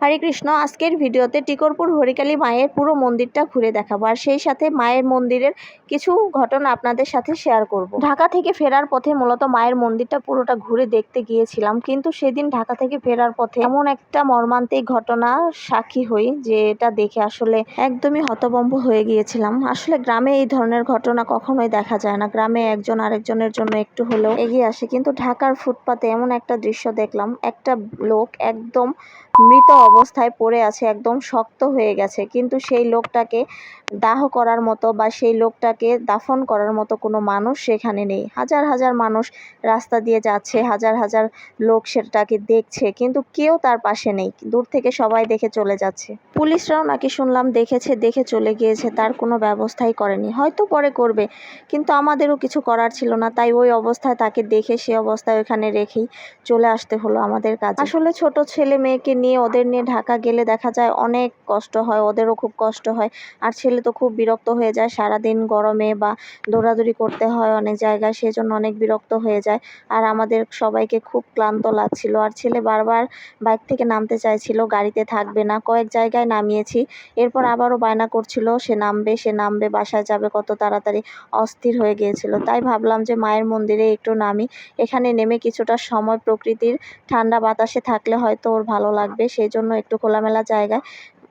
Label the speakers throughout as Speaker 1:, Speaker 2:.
Speaker 1: হরে কৃষ্ণ। আজকের ভিডিওতে টিকরপুর হরিকালী মায়ের পুরো মন্দিরটা ঘুরে দেখাবো, আর সেই সাথে মায়ের মন্দিরের কিছু ঘটনা আপনাদের সাথে শেয়ার করব। ঢাকা থেকে ফেরার পথে মূলত মায়ের মন্দিরটা পুরোটা ঘুরে দেখতে গিয়েছিলাম, কিন্তু সেদিন ঢাকা থেকে ফেরার পথে এমন একটা মর্মান্তিক ঘটনা সাক্ষী হই যে এটা দেখে আসলে একদমই হতভম্ব হয়ে গিয়েছিলাম। আসলে গ্রামে এই ধরনের ঘটনা কখনোই দেখা যায় না। গ্রামে একজন আরেকজনের জন্য একটু হলেও এগিয়ে আসে, কিন্তু ঢাকার ফুটপাতে এমন একটা দৃশ্য দেখলাম, একটা লোক একদম মৃত অবস্থায় পড়ে আছে, একদম শক্ত হয়ে গেছে, কিন্তু সেই লোকটাকে দাহ করার মতো বা সেই লোকটাকে দাফন করার মতো কোনো মানুষ সেখানে নেই। হাজার হাজার মানুষ রাস্তা দিয়ে যাচ্ছে, হাজার হাজার লোক সেটাকে দেখছে, কিন্তু কেউ তার পাশে নেই। দূর থেকে সবাই দেখে চলে যাচ্ছে। পুলিশরাও নাকি শুনলাম দেখেছে, দেখে চলে গিয়েছে, তার কোনো ব্যবস্থাই করেনি। হয়তো পরে করবে, কিন্তু আমাদেরও কিছু করার ছিল না, তাই ওই অবস্থায় তাকে দেখে সে অবস্থায় ওখানে রেখেই চলে আসতে হলো আমাদের কাছে। আসলে ছোট ছেলে মেয়েকে নিয়ে ওদের নিয়ে ঢাকা গেলে দেখা যায় অনেক কষ্ট হয়, ওদেরও খুব কষ্ট হয়। আর ছেলে তো খুব বিরক্ত হয়ে যায়, সারাদিন গরমে বা দৌড়াদৌড়ি করতে হয় অনেক জায়গায়, সেজন্য অনেক বিরক্ত হয়ে যায়। আর আমাদের সবাইকে খুব ক্লান্ত লাগছিল, আর ছেলে বারবার বাইক থেকে নামতে চাইছিল, গাড়িতে থাকবে না। কয়েক জায়গায় নামিয়েছি, এরপর আবারও বায়না করছিল সে নামবে, বাসায় যাবে কত তাড়াতাড়ি, অস্থির হয়ে গিয়েছিল। তাই ভাবলাম যে মায়ের মন্দিরে একটু নামি, এখানে নেমে কিছুটা সময় প্রকৃতির ঠান্ডা বাতাসে থাকলে হয়তো ওর ভালো লাগবে, সেই জন্য একটু খোলামেলা জায়গায়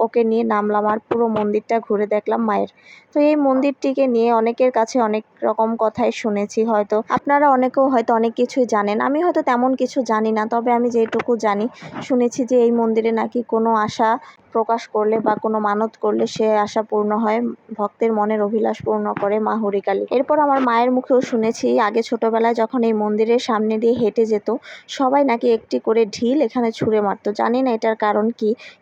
Speaker 1: ওকে নিয়ে নামলাম আর পুরো মন্দিরটা ঘুরে দেখলাম মায়ের। তো এই মন্দিরটিকে নিয়ে অনেকের কাছে অনেক রকম কথাই শুনেছি, হয়তো আপনারা অনেকেও হয়তো অনেক কিছুই জানেন, আমি হয়তো তেমন কিছু জানি না। তবে আমি যেটুকু জানি, শুনেছি যে এই মন্দিরে নাকি কোনো আশা প্রকাশ করলে বা কোনো মানত করলে সে আশা পূর্ণ হয়, ভক্তের মনের অভিলাষ পূর্ণ করে মা হরিকালী। এরপর আমার মায়ের মুখেও শুনেছি, আগে ছোটবেলায় যখন এই মন্দিরের সামনে দিয়ে হেঁটে যেত সবাই নাকি একটি করে ঢিল এখানে ছুঁড়ে মারতো। জানি না এটার কারণ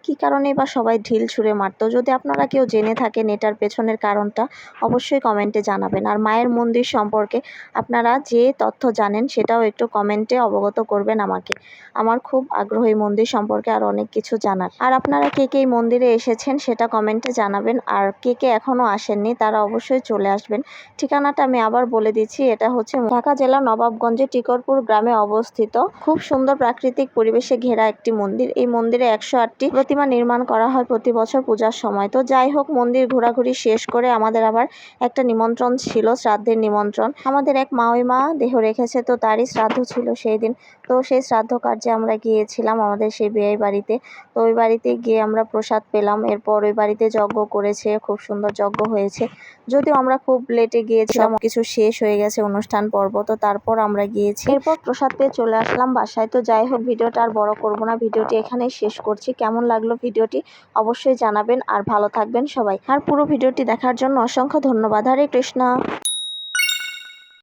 Speaker 1: কি কারণে বা সবাই ঢিল ছুঁড়ে মারতো। যদি আপনারা কেউ জেনে থাকেন এটার পেছনের কারণটা, অবশ্যই কমেন্টে জানাবেন। আর মায়ের মন্দির সম্পর্কে আপনারা যে তথ্য জানেন সেটাও একটু কমেন্টে অবগত করবেন আমাকে। আমার খুব আগ্রহ এই মন্দির সম্পর্কে আর অনেক কিছু জানার। আর আপনারা কে কে এই মন্দিরে এসেছেন সেটা কমেন্টে জানাবেন, আর কে কে এখনও আসেননি তারা অবশ্যই চলে আসবেন। ঠিকানাটা আমি আবার বলে দিচ্ছি, এটা হচ্ছে ঢাকা জেলা নবাবগঞ্জে টিকরপুর গ্রামে অবস্থিত। খুব সুন্দর প্রাকৃতিক পরিবেশে ঘেরা একটি মন্দির। এই মন্দিরে 108টি প্রতিমা নির্মাণ করা হয় প্রতি বছর পূজার সময়। তো যাই হোক, মন্দির ঘোরাঘুরি শেষ করে আমাদের আবার একটা নিমন্ত্রণ ছিল, শ্রাদ্ধের নিমন্ত্রণ। আমাদের এক মাওইমা দেহ রেখেছে, তো তারই শ্রাদ্ধ ছিল সেই দিন। তো সেই শ্রাদ্ধ কার্যে আমরা গিয়েছিলাম আমাদের সেই বিয়ে বাড়িতে। তো ওই বাড়িতে গিয়ে আমরা প্রসাদ পেলাম। এরপর ওই বাড়িতে যজ্ঞ করেছে, খুব সুন্দর যজ্ঞ হয়েছে। যদিও আমরা খুব লেটে গিয়েছিলাম, কিছু শেষ হয়ে গেছে অনুষ্ঠান পর্ব, তো তারপর আমরা গিয়েছি। এরপর প্রসাদ পেয়ে চলে আসলাম বাসায়। তো যাই হোক, ভিডিওটা আর বড় করব না, ভিডিওটি এখানেই শেষ করছি। কেমন লাগলো ভিডিওটি অবশ্যই জানাবেন, আর ভালো থাকবেন সবাই। আর পুরো ভিডিওটি দেখার জন্য অসংখ্য ধন্যবাদ। হরে কৃষ্ণ।